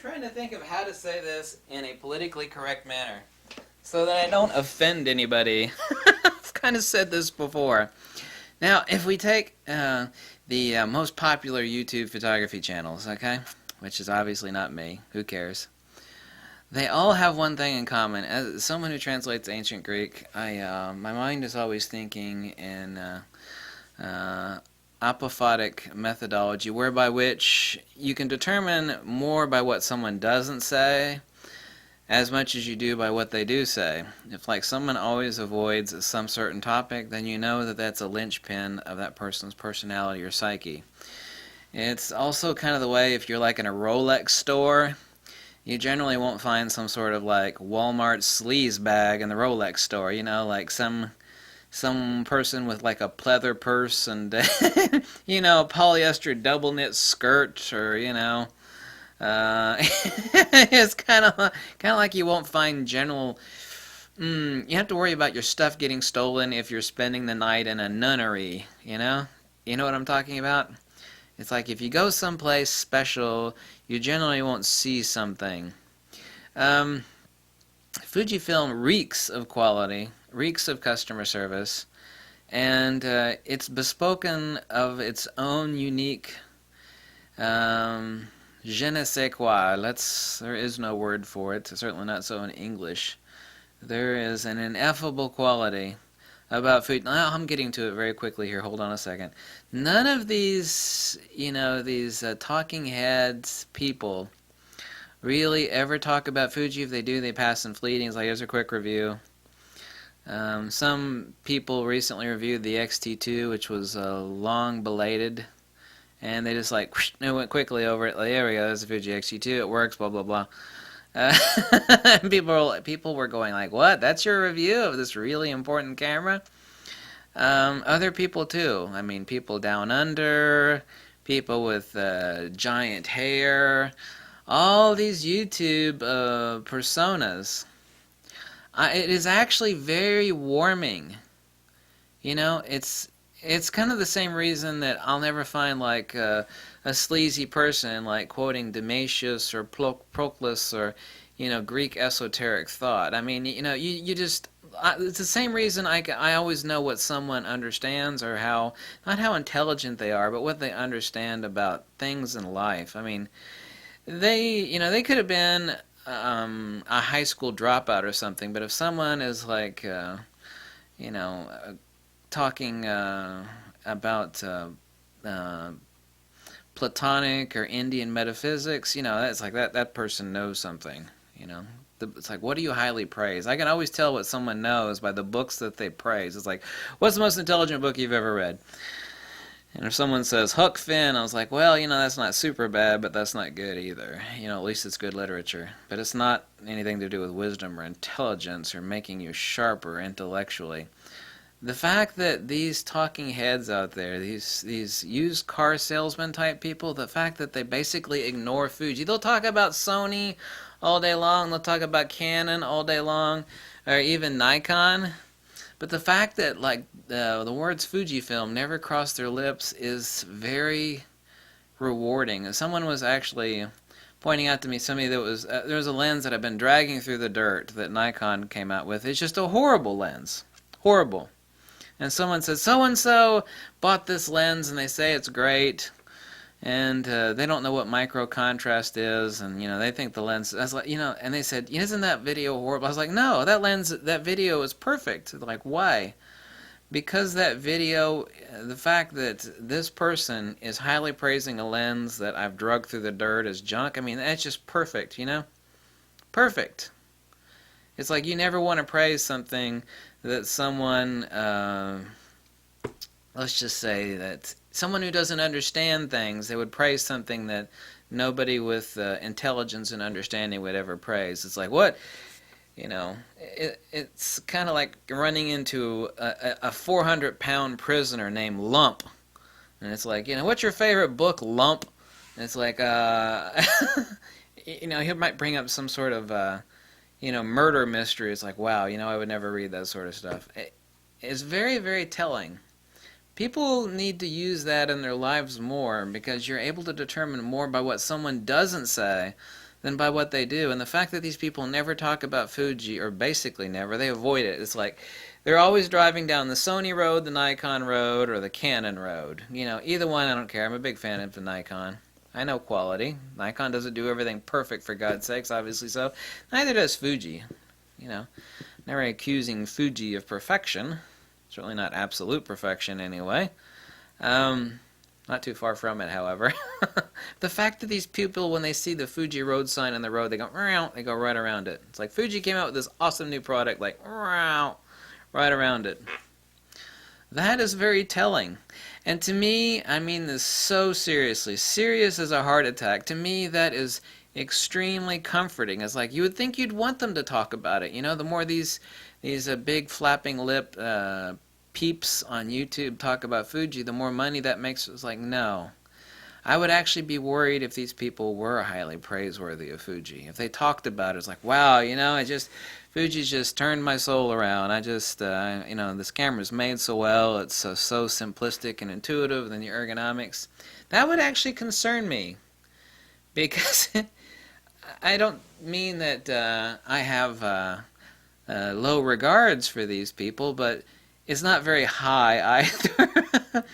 trying to think of how to say this in a politically correct manner so that I don't offend anybody. I've kind of said this before. Now, if we take the most popular YouTube photography channels, okay, which is obviously not me, who cares? They all have one thing in common. As someone who translates ancient Greek, my mind is always thinking in apophatic methodology, whereby which you can determine more by what someone doesn't say as much as you do by what they do say. If like someone always avoids some certain topic, then you know that that's a linchpin of that person's personality or psyche. It's also kind of the way if you're like in a Rolex store, you generally won't find some sort of like Walmart sleaze bag in the Rolex store, you know, like some person with like a pleather purse and you know, a polyester double knit skirt, or you know, it's kind of like you won't find general. You have to worry about your stuff getting stolen if you're spending the night in a nunnery. You know what I'm talking about. It's like if you go someplace special, you generally won't see something. Fujifilm reeks of quality, reeks of customer service, and it's bespoken of its own unique je ne sais quoi. There is no word for it, certainly not so in English. There is an ineffable quality about food. Now, I'm getting to it very quickly here. Hold on a second. None of these, these talking heads people really ever talk about Fuji. If they do, they pass in fleeting. It's like, here's a quick review. Some people recently reviewed the XT2, which was long belated, and they just like they went quickly over it. Like, there we go, there's the Fuji XT2. It works. Blah blah blah. People were going like, "What? That's your review of this really important camera?" Other people too. I mean, people down under, people with giant hair, all these YouTube personas. It is actually very warming. It's kind of the same reason that I'll never find like a sleazy person like quoting Damasius or Proclus or Greek esoteric thought. I mean, you just it's the same reason I always know what someone understands, or not how intelligent they are, but what they understand about things in life. I mean, they could have been a high school dropout or something, but if someone is like talking about Platonic or Indian metaphysics, that's like that person knows something. It's like, what do you highly praise? I can always tell what someone knows by the books that they praise. It's like, what's the most intelligent book you've ever read? And if someone says Huck Finn, I was like, well, that's not super bad, but that's not good either. At least it's good literature. But it's not anything to do with wisdom or intelligence or making you sharper intellectually. The fact that these talking heads out there, these used car salesman type people, the fact that they basically ignore Fuji. They'll talk about Sony all day long, they'll talk about Canon all day long, or even Nikon. But the fact that like the words Fujifilm never cross their lips is very rewarding. Someone was actually pointing out to me somebody that there was a lens that I've been dragging through the dirt that Nikon came out with. It's just a horrible lens. Horrible. And someone said, so-and-so bought this lens and they say it's great, and they don't know what micro contrast is, and they think the lens. I was like, and they said, isn't that video horrible? I was like, no, that video is perfect. They're like, why? Because that video, the fact that this person is highly praising a lens that I've drugged through the dirt as junk. I mean, that's just perfect. Perfect. It's like you never want to praise something that someone, let's just say that someone who doesn't understand things, they would praise something that nobody with intelligence and understanding would ever praise. It's like, what? It's kind of like running into a 400-pound prisoner named Lump. And it's like, what's your favorite book, Lump? And it's like, he might bring up some sort of, murder mystery. It's like, wow, I would never read that sort of stuff. It's very, very telling. People need to use that in their lives more, because you're able to determine more by what someone doesn't say than by what they do. And the fact that these people never talk about Fuji, or basically never, they avoid it. It's like they're always driving down the Sony road, the Nikon road, or the Canon road. You know, either one, I don't care. I'm a big fan of the Nikon. I know quality. Nikon doesn't do everything perfect, for God's sakes, obviously so. Neither does Fuji. You know, never accusing Fuji of perfection. Certainly not absolute perfection, anyway. Not too far from it, however. The fact that these people, when they see the Fuji road sign on the road, they go right around it. It's like Fuji came out with this awesome new product, like right around it. That is very telling. And to me, I mean this so seriously. Serious as a heart attack. To me, that is extremely comforting. It's like you would think you'd want them to talk about it. You know, the more these big flapping lip peeps on YouTube talk about Fuji, the more money that makes. It's like, no. I would actually be worried if these people were highly praiseworthy of Fuji. If they talked about it, it's like, wow, you know, Fuji's just turned my soul around. You know, this camera's made so well. It's so simplistic and intuitive, and the ergonomics. That would actually concern me. Because I don't mean that I have low regards for these people, but it's not very high either.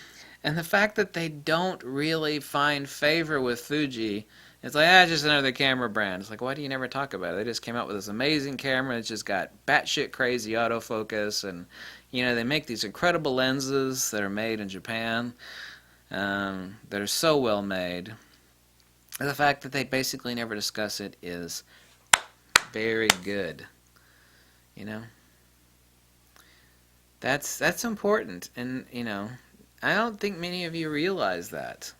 And the fact that they don't really find favor with Fuji, it's like, just another camera brand. It's like, why do you never talk about it? They just came out with this amazing camera. It's just got batshit crazy autofocus, and you know, they make these incredible lenses that are made in Japan that are so well made. And the fact that they basically never discuss it is very good. You know, that's important, and you know, I don't think many of you realize that.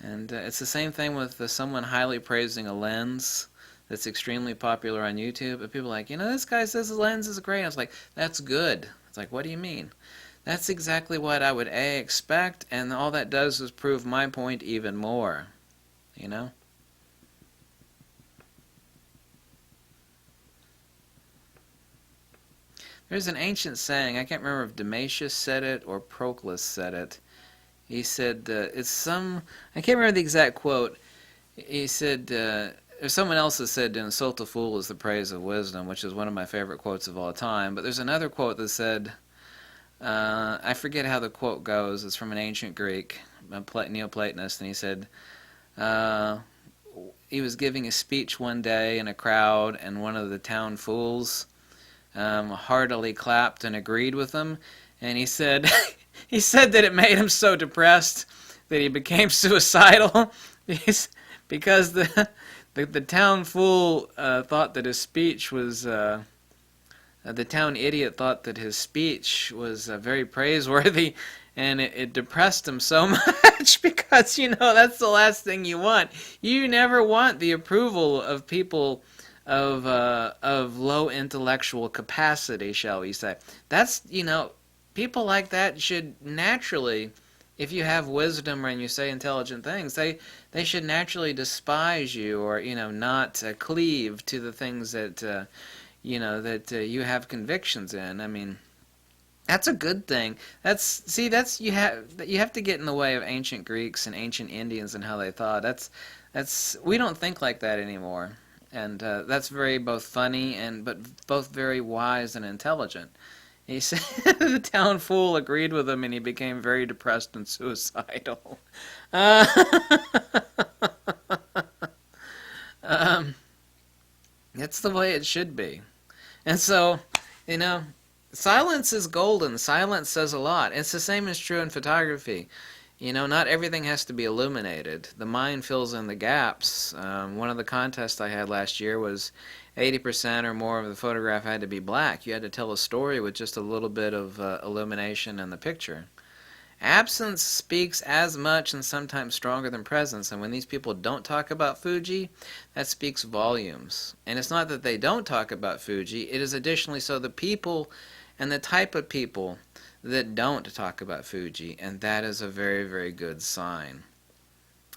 And it's the same thing with someone highly praising a lens that's extremely popular on YouTube. But people are like, you know, this guy says the lens is great. I was like, that's good. It's like, what do you mean? That's exactly what I would expect, and all that does is prove my point even more. You know? There's an ancient saying, I can't remember if Damasius said it or Proclus said it. He said, I can't remember the exact quote. He said, or someone else has said, to insult a fool is the praise of wisdom, which is one of my favorite quotes of all time. But there's another quote that said, I forget how the quote goes. It's from an ancient Greek, a Neoplatonist, and he said, he was giving a speech one day in a crowd, and one of the town fools heartily clapped and agreed with him, and he said he said that it made him so depressed that he became suicidal because the town fool thought that his speech was the town idiot thought that his speech was very praiseworthy, and it depressed him so much because, you know, that's the last thing you want. You never want the approval of people of low intellectual capacity, shall we say. That's, you know, people like that should naturally, if you have wisdom and you say intelligent things, they should naturally despise you, or, you know, not cleave to the things that you know, that you have convictions in. I mean, that's a good thing. You have to get in the way of ancient Greeks and ancient Indians and how they thought. We don't think like that anymore. And that's very both funny but both very wise and intelligent. He said the town fool agreed with him, and he became very depressed and suicidal. It's the way it should be. And so, you know, silence is golden. Silence says a lot. It's the same as true in photography. You know, not everything has to be illuminated. The mind fills in the gaps. One of the contests I had last year was 80% or more of the photograph had to be black. You had to tell a story with just a little bit of illumination in the picture. Absence speaks as much and sometimes stronger than presence. And when these people don't talk about Fuji, that speaks volumes. And it's not that they don't talk about Fuji. It is additionally so the people and the type of people that don't talk about Fuji, and that is a very, very good sign.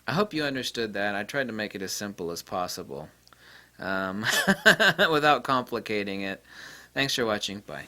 I hope you understood that. I tried to make it as simple as possible without complicating it. Thanks for watching. Bye.